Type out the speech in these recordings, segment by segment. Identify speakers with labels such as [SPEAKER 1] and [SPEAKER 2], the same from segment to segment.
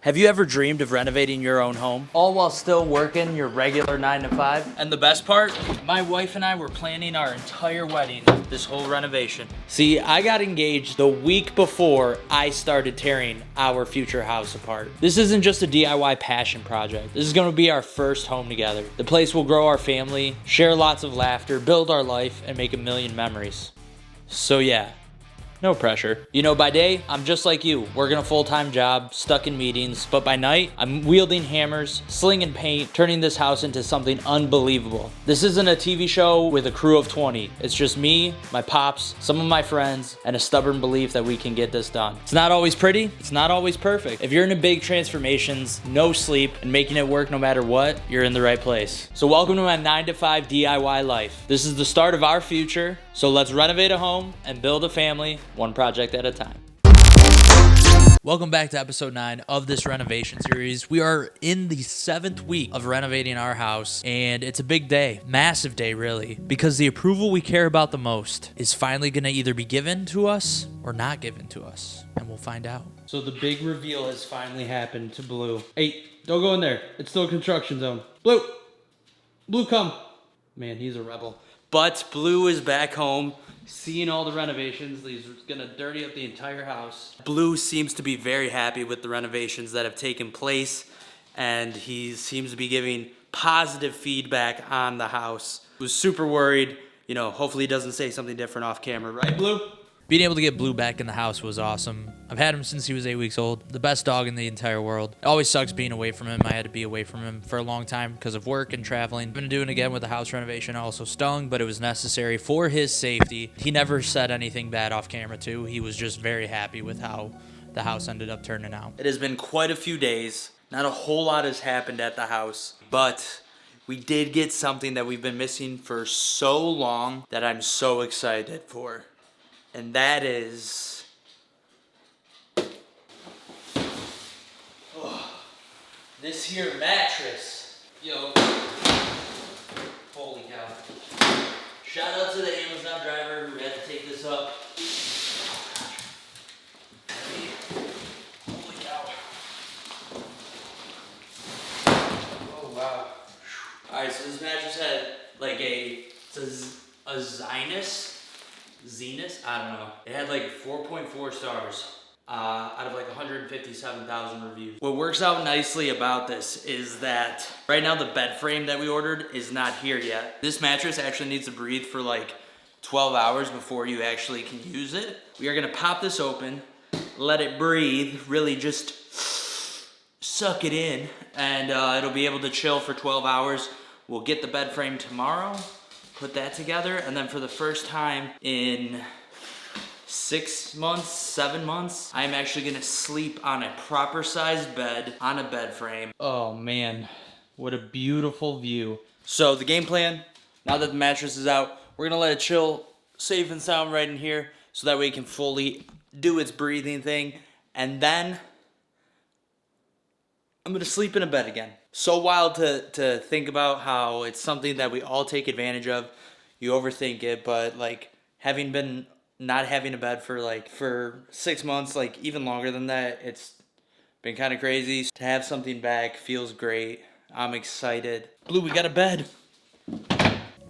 [SPEAKER 1] Have you ever dreamed of renovating your own home? All while still working your regular 9 to 5? And the best part, my wife and I were planning our entire wedding, this whole renovation. See, I got engaged the week before I started tearing our future house apart. This isn't just a DIY passion project. This is gonna be our first home together. The place will grow our family, share lots of laughter, build our life, and make a million memories. So yeah. No pressure. You know, by day, I'm just like you, working a full-time job, stuck in meetings, but by night, I'm wielding hammers, slinging paint, turning this house into something unbelievable. This isn't a TV show with a crew of 20. It's just me, my pops, some of my friends, and a stubborn belief that we can get this done. It's not always pretty, it's not always perfect. If you're into big transformations, no sleep, and making it work no matter what, you're in the right place. So welcome to my 9 to 5 DIY life. This is the start of our future, so let's renovate a home and build a family, one project at a time. Welcome back to episode 9 of this renovation series. We are in the 7th week of renovating our house, and it's a big day, massive day really, because the approval we care about the most is finally gonna either be given to us or not given to us, and we'll find out. So the big reveal has finally happened to Blue. Hey, don't go in there. It's still a construction zone. Blue, come. Man, he's a rebel. But Blue is back home, seeing all the renovations. He's gonna dirty up the entire house. Blue seems to be very happy with the renovations that have taken place, and he seems to be giving positive feedback on the house. He was super worried, you know, hopefully he doesn't say something different off camera, right, Blue? Being able to get Blue back in the house was awesome. I've had him since he was 8 weeks old. The best dog in the entire world. It always sucks being away from him. I had to be away from him for a long time because of work and traveling. I've been doing it again with the house renovation. I also stung, but it was necessary for his safety. He never said anything bad off camera too. He was just very happy with how the house ended up turning out. It has been quite a few days. Not a whole lot has happened at the house, but we did get something that we've been missing for so long that I'm so excited for. And that is this here mattress. Yo, holy cow. Shout out to the Amazon driver who had to take this up. Holy cow. Oh wow. Alright, so this mattress had like a Zenus, I don't know. It had like 4.4 stars out of like 157,000 reviews. What works out nicely about this is that right now the bed frame that we ordered is not here yet. This mattress actually needs to breathe for like 12 hours before you actually can use it. We are gonna pop this open, let it breathe, really just suck it in, and it'll be able to chill for 12 hours. We'll get the bed frame tomorrow, put that together, and then for the first time in 7 months, I'm actually gonna sleep on a proper sized bed on a bed frame. Oh man, what a beautiful view. So the game plan, now that the mattress is out, we're gonna let it chill safe and sound right in here so that way it can fully do its breathing thing, and then I'm gonna sleep in a bed again. So wild to think about how it's something that we all take advantage of. You overthink it, but like having been not having a bed for 6 months, like even longer than that, it's been kind of crazy. To have something back feels great. I'm excited. Blue, we got a bed.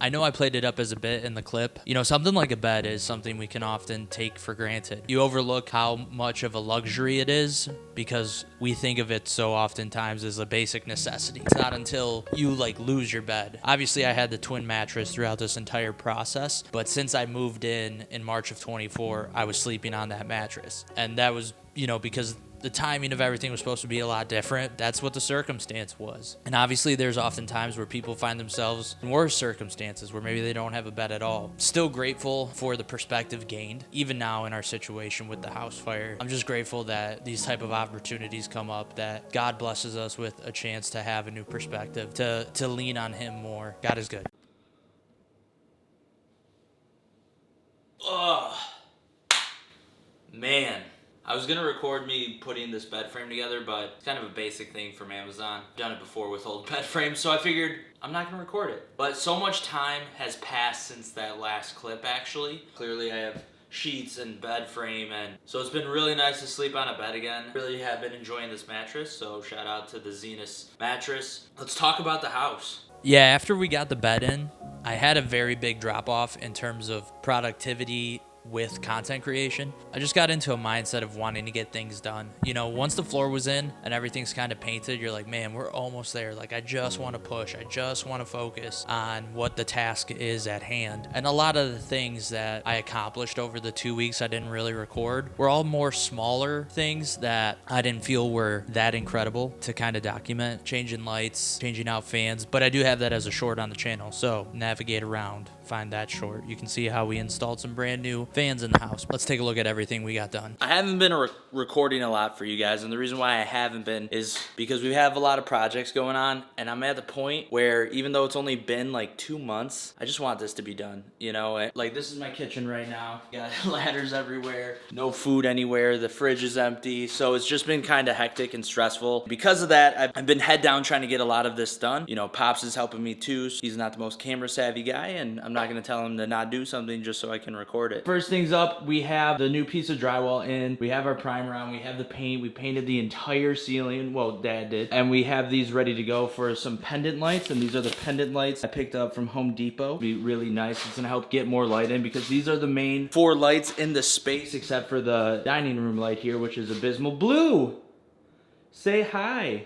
[SPEAKER 1] I know I played it up as a bit in the clip. You know, something like a bed is something we can often take for granted. You overlook how much of a luxury it is because we think of it so oftentimes as a basic necessity. It's not until you like lose your bed. Obviously, I had the twin mattress throughout this entire process, but since I moved in March of 24, I was sleeping on that mattress. And that was, you know, because the timing of everything was supposed to be a lot different. That's what the circumstance was. And obviously there's often times where people find themselves in worse circumstances where maybe they don't have a bed at all. Still grateful for the perspective gained, even now in our situation with the house fire. I'm just grateful that these type of opportunities come up, that God blesses us with a chance to have a new perspective, to lean on Him more. God is good. Ugh. Man. I was gonna record me putting this bed frame together, but it's kind of a basic thing from Amazon. I've done it before with old bed frames, so I figured I'm not gonna record it. But so much time has passed since that last clip, actually. Clearly I have sheets and bed frame, and so it's been really nice to sleep on a bed again. Really have been enjoying this mattress, so shout out to the Zenus mattress. Let's talk about the house. Yeah, after we got the bed in, I had a very big drop off in terms of productivity with content creation. I just got into a mindset of wanting to get things done. You know, once the floor was in and everything's kind of painted, you're like, man, we're almost there. Like, I just want to push. I just want to focus on what the task is at hand. And a lot of the things that I accomplished over the 2 weeks I didn't really record were all more smaller things that I didn't feel were that incredible to kind of document. Changing lights, changing out fans, but I do have that as a short on the channel. So navigate around, find that short. You can see how we installed some brand new fans in the house. Let's take a look at everything we got done. I haven't been recording a lot for you guys, and the reason why I haven't been is because we have a lot of projects going on, and I'm at the point where even though it's only been like 2 months, I just want this to be done. You know, like this is my kitchen right now. Got ladders everywhere, no food anywhere, the fridge is empty, so it's just been kind of hectic and stressful. Because of that, I've been head down trying to get a lot of this done. You know, Pops is helping me too. He's not the most camera savvy guy, and I'm not gonna tell him to not do something just so I can record it. First things up, we have the new piece of drywall in, we have our primer on, we have the paint, we painted the entire ceiling, well, Dad did, and we have these ready to go for some pendant lights, and these are the pendant lights I picked up from Home Depot. Be really nice. It's gonna help get more light in because these are the main 4 lights in the space except for the dining room light here, which is abysmal. Blue, say hi.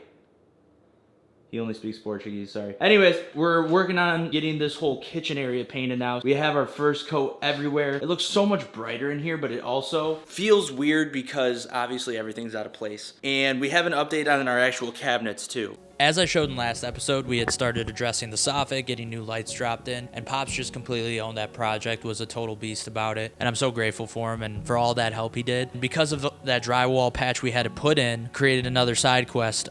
[SPEAKER 1] He only speaks Portuguese, sorry. Anyways, we're working on getting this whole kitchen area painted now. We have our first coat everywhere. It looks so much brighter in here, but it also feels weird because obviously everything's out of place. And we have an update on our actual cabinets too. As I showed in last episode, we had started addressing the soffit, getting new lights dropped in, and Pops just completely owned that project, was a total beast about it, and I'm so grateful for him and for all that help he did. Because of that drywall patch we had to put in, created another side quest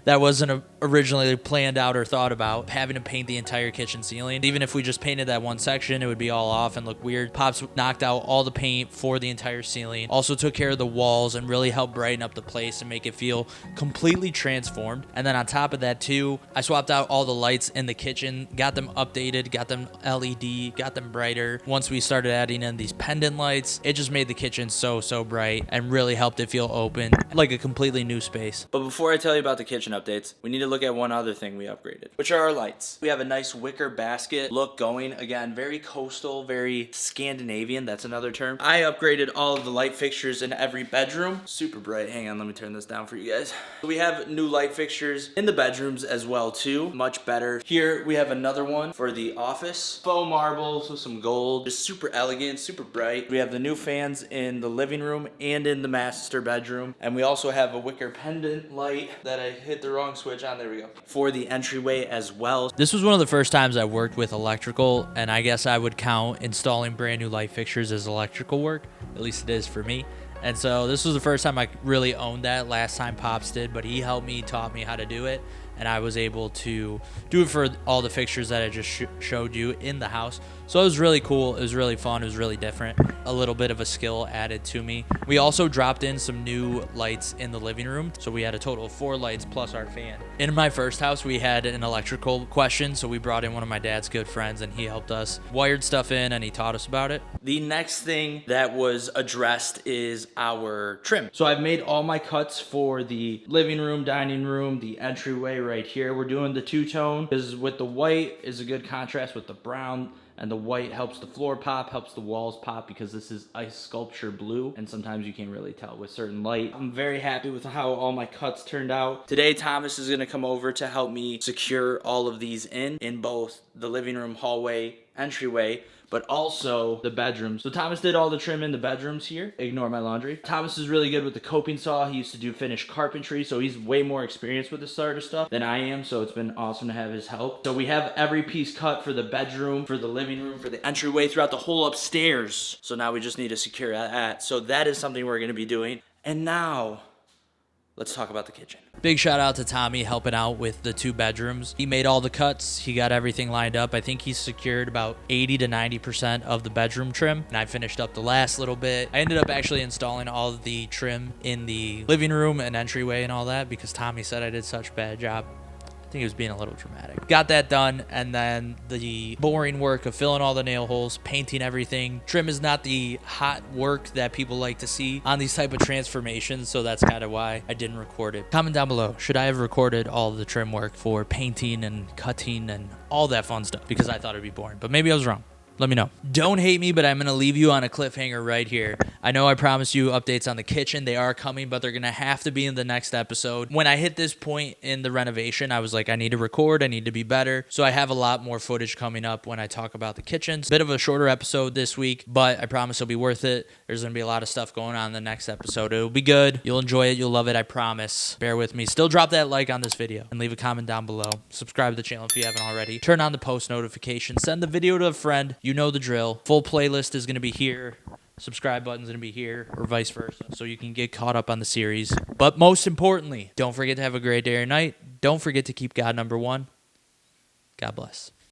[SPEAKER 1] that wasn't originally planned out or thought about, having to paint the entire kitchen ceiling. Even if we just painted that one section, it would be all off and look weird. Pops knocked out all the paint for the entire ceiling, also took care of the walls and really helped brighten up the place and make it feel completely transformed. And then on top of that too, I swapped out all the lights in the kitchen, got them updated, got them LED, got them brighter. Once we started adding in these pendant lights, it just made the kitchen so bright and really helped it feel open, like a completely new space. But before I tell you about the kitchen updates, we need to look at one other thing we upgraded, which are our lights. We have a nice wicker basket look going. Again, very coastal, very Scandinavian, that's another term. I upgraded all of the light fixtures in every bedroom. Super bright. Hang on, let me turn this down for you guys. We have new light fixtures in the bedrooms as well too, much better. Here we have another one for the office. Faux marbles with some gold, just super elegant, super bright. We have the new fans in the living room and in the master bedroom. And we also have a wicker pendant light that I hit the wrong switch on, there we go, for the entryway as well. This was one of the first times I worked with electrical, and I guess I would count installing brand new light fixtures as electrical work, at least it is for me. And so this was the first time I really owned that. Last time Pops did, but he helped me, taught me how to do it, and I was able to do it for all the fixtures that I just showed you in the house. So it was really cool, it was really fun, it was really different. A little bit of a skill added to me. We also dropped in some new lights in the living room, so we had a total of 4 lights plus our fan. In my first house, we had an electrical question, so we brought in one of my dad's good friends and he helped us, wired stuff in, and he taught us about it. The next thing that was addressed is our trim. So I've made all my cuts for the living room, dining room, the entryway right here. We're doing the two-tone because with the white is a good contrast with the brown, and the white helps the floor pop, helps the walls pop because this is ice sculpture blue, and sometimes you can't really tell with certain light. I'm very happy with how all my cuts turned out. Today, Thomas is gonna come over to help me secure all of these in both the living room, hallway, entryway, but also the bedrooms. So Thomas did all the trim in the bedrooms here. Ignore my laundry. Thomas is really good with the coping saw. He used to do finished carpentry, so he's way more experienced with this sort of stuff than I am, so it's been awesome to have his help. So we have every piece cut for the bedroom, for the living room, for the entryway, throughout the whole upstairs. So now we just need to secure that. So that is something we're gonna be doing. And now, let's talk about the kitchen. Big shout out to Tommy helping out with the 2 bedrooms. He made all the cuts. He got everything lined up. I think he secured about 80 to 90% of the bedroom trim, and I finished up the last little bit. I ended up actually installing all of the trim in the living room and entryway and all that because Tommy said I did such a bad job. I think he was being a little dramatic. Got that done, and then the boring work of filling all the nail holes, painting everything. Trim is not the hot work that people like to see on these type of transformations, so that's kind of why I didn't record it. Comment down below, should I have recorded all of the trim work for painting and cutting and all that fun stuff? Because I thought it'd be boring, but maybe I was wrong. Let me know. Don't hate me, but I'm going to leave you on a cliffhanger right here. I know I promised you updates on the kitchen. They are coming, but they're going to have to be in the next episode. When I hit this point in the renovation, I was like, I need to record. I need to be better. So I have a lot more footage coming up when I talk about the kitchens. Bit of a shorter episode this week, but I promise it'll be worth it. There's going to be a lot of stuff going on in the next episode. It'll be good. You'll enjoy it. You'll love it. I promise. Bear with me. Still drop that like on this video and leave a comment down below. Subscribe to the channel if you haven't already. Turn on the post notifications. Send the video to a friend. You know the drill. Full playlist is going to be here. Subscribe button's going to be here, or vice versa, so you can get caught up on the series. But most importantly, don't forget to have a great day or night. Don't forget to keep God number one. God bless.